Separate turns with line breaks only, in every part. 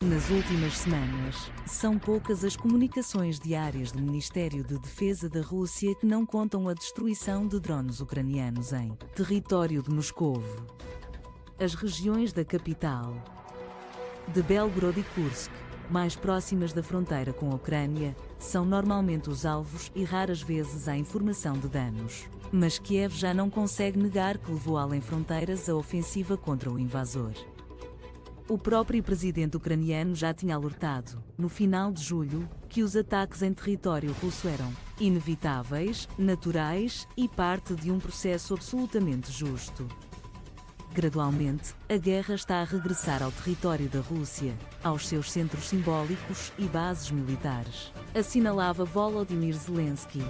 Nas últimas semanas, são poucas as comunicações diárias do Ministério de Defesa da Rússia que não contam a destruição de drones ucranianos em território de Moscovo. As regiões da capital, de Belgorod e Kursk, mais próximas da fronteira com a Ucrânia, são normalmente os alvos e raras vezes há informação de danos. Mas Kiev já não consegue negar que levou além fronteiras a ofensiva contra o invasor. O próprio presidente ucraniano já tinha alertado, no final de julho, que os ataques em território russo eram inevitáveis, naturais e parte de um processo absolutamente justo. Gradualmente, a guerra está a regressar ao território da Rússia, aos seus centros simbólicos e bases militares, assinalava Volodymyr Zelensky.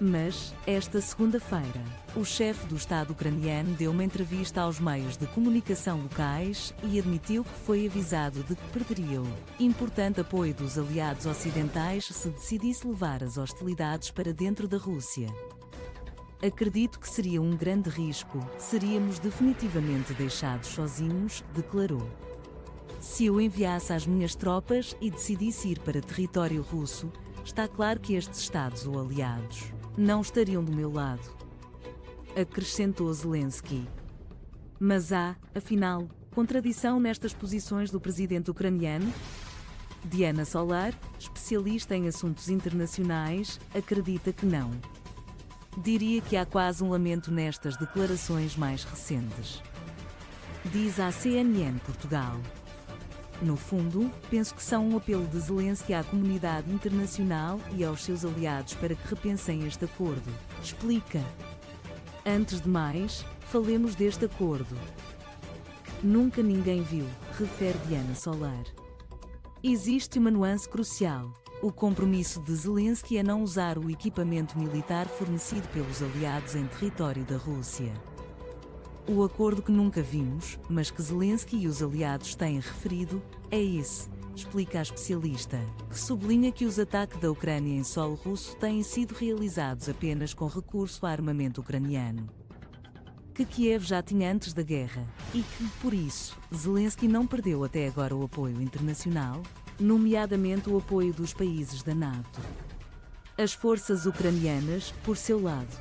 Mas, esta segunda-feira, o chefe do Estado ucraniano deu uma entrevista aos meios de comunicação locais e admitiu que foi avisado de que perderia o importante apoio dos aliados ocidentais se decidisse levar as hostilidades para dentro da Rússia. Acredito que seria um grande risco, seríamos definitivamente deixados sozinhos, declarou. Se eu enviasse as minhas tropas e decidisse ir para território russo, está claro que estes Estados ou aliados não estariam do meu lado, acrescentou Zelensky. Mas há, afinal, contradição nestas posições do presidente ucraniano? Diana Solar, especialista em assuntos internacionais, acredita que não. Diria que há quase um lamento nestas declarações mais recentes. Diz à CNN Portugal. No fundo, penso que são um apelo de Zelensky à comunidade internacional e aos seus aliados para que repensem este acordo, explica. Antes de mais, falemos deste acordo, que nunca ninguém viu, refere Diana Solar. Existe uma nuance crucial. O compromisso de Zelensky é não usar o equipamento militar fornecido pelos aliados em território da Rússia. O acordo que nunca vimos, mas que Zelensky e os aliados têm referido, é esse, explica a especialista, que sublinha que os ataques da Ucrânia em solo russo têm sido realizados apenas com recurso a armamento ucraniano, que Kiev já tinha antes da guerra, e que, por isso, Zelensky não perdeu até agora o apoio internacional, nomeadamente o apoio dos países da NATO. As forças ucranianas, por seu lado,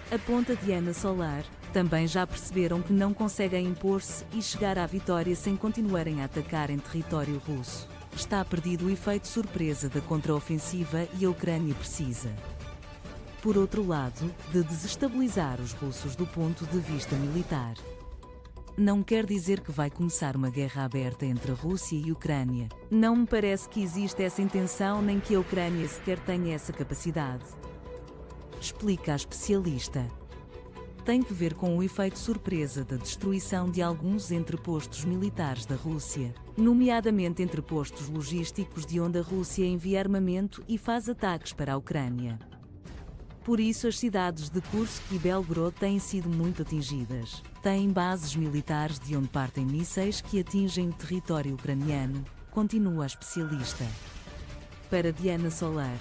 aponta Diana Solar, também já perceberam que não conseguem impor-se e chegar à vitória sem continuarem a atacar em território russo. Está perdido o efeito surpresa da contraofensiva e a Ucrânia precisa, por outro lado, de desestabilizar os russos do ponto de vista militar. Não quer dizer que vai começar uma guerra aberta entre a Rússia e a Ucrânia. Não me parece que exista essa intenção nem que a Ucrânia sequer tenha essa capacidade, explica a especialista. Tem que ver com o efeito surpresa da destruição de alguns entrepostos militares da Rússia, nomeadamente entrepostos logísticos de onde a Rússia envia armamento e faz ataques para a Ucrânia. Por isso as cidades de Kursk e Belgorod têm sido muito atingidas. Têm bases militares de onde partem mísseis que atingem o território ucraniano, continua a especialista. Para Diana Solar,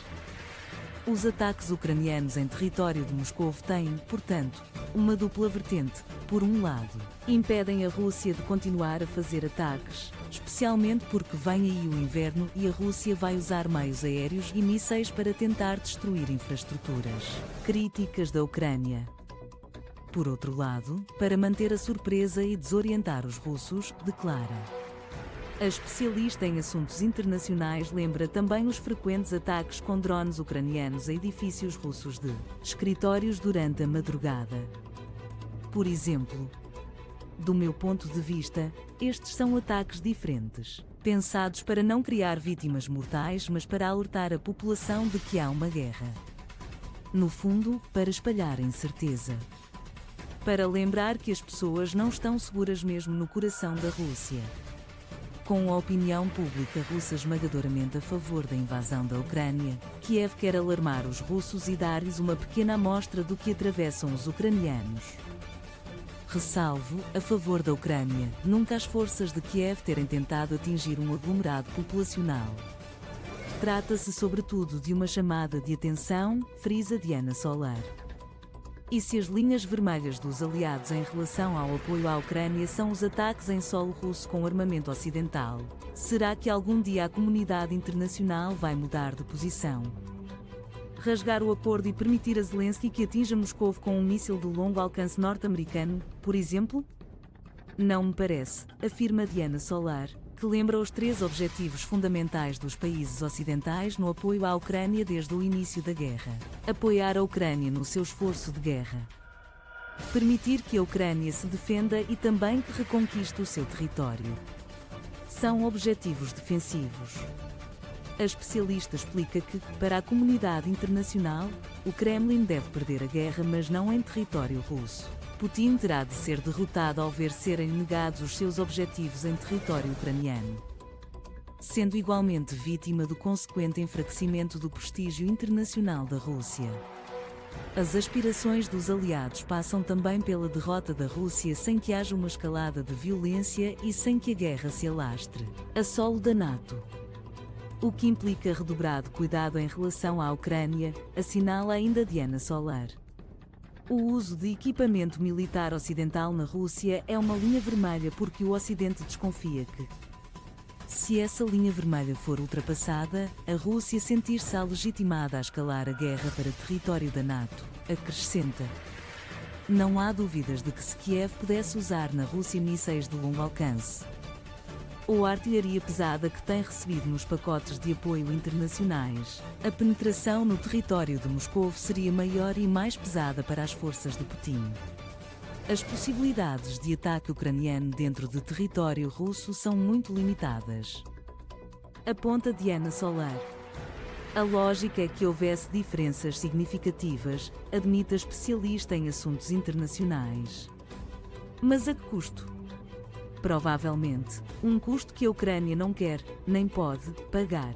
os ataques ucranianos em território de Moscovo têm, portanto, uma dupla vertente. Por um lado, impedem a Rússia de continuar a fazer ataques, especialmente porque vem aí o inverno e a Rússia vai usar meios aéreos e mísseis para tentar destruir infraestruturas críticas da Ucrânia. Por outro lado, para manter a surpresa e desorientar os russos, declara. A especialista em assuntos internacionais lembra também os frequentes ataques com drones ucranianos a edifícios russos de escritórios durante a madrugada. Por exemplo, do meu ponto de vista, estes são ataques diferentes, pensados para não criar vítimas mortais, mas para alertar a população de que há uma guerra. No fundo, para espalhar incerteza. Para lembrar que as pessoas não estão seguras mesmo no coração da Rússia. Com a opinião pública russa esmagadoramente a favor da invasão da Ucrânia, Kiev quer alarmar os russos e dar-lhes uma pequena amostra do que atravessam os ucranianos. Ressalvo, a favor da Ucrânia, nunca as forças de Kiev terem tentado atingir um aglomerado populacional. Trata-se sobretudo de uma chamada de atenção, frisa Diana Solar. E se as linhas vermelhas dos aliados em relação ao apoio à Ucrânia são os ataques em solo russo com armamento ocidental, será que algum dia a comunidade internacional vai mudar de posição? Rasgar o acordo e permitir a Zelensky que atinja Moscou com um míssil de longo alcance norte-americano, por exemplo? Não me parece, afirma Diana Solar, que lembra os 3 objetivos fundamentais dos países ocidentais no apoio à Ucrânia desde o início da guerra. Apoiar a Ucrânia no seu esforço de guerra. Permitir que a Ucrânia se defenda e também que reconquiste o seu território. São objetivos defensivos. A especialista explica que, para a comunidade internacional, o Kremlin deve perder a guerra, mas não em território russo. Putin terá de ser derrotado ao ver serem negados os seus objetivos em território ucraniano, sendo igualmente vítima do consequente enfraquecimento do prestígio internacional da Rússia. As aspirações dos aliados passam também pela derrota da Rússia sem que haja uma escalada de violência e sem que a guerra se alastre a solo da NATO. O que implica redobrado cuidado em relação à Ucrânia, assinala ainda Diana Solar. O uso de equipamento militar ocidental na Rússia é uma linha vermelha porque o Ocidente desconfia que, se essa linha vermelha for ultrapassada, a Rússia sentir-se-á legitimada a escalar a guerra para território da NATO, acrescenta. Não há dúvidas de que se Kiev pudesse usar na Rússia mísseis de longo alcance, ou a artilharia pesada que tem recebido nos pacotes de apoio internacionais, a penetração no território de Moscou seria maior e mais pesada para as forças de Putin. As possibilidades de ataque ucraniano dentro de território russo são muito limitadas. Aponta Diana Solar. A lógica é que houvesse diferenças significativas, admite a especialista em assuntos internacionais. Mas a que custo? Provavelmente, um custo que a Ucrânia não quer, nem pode, pagar.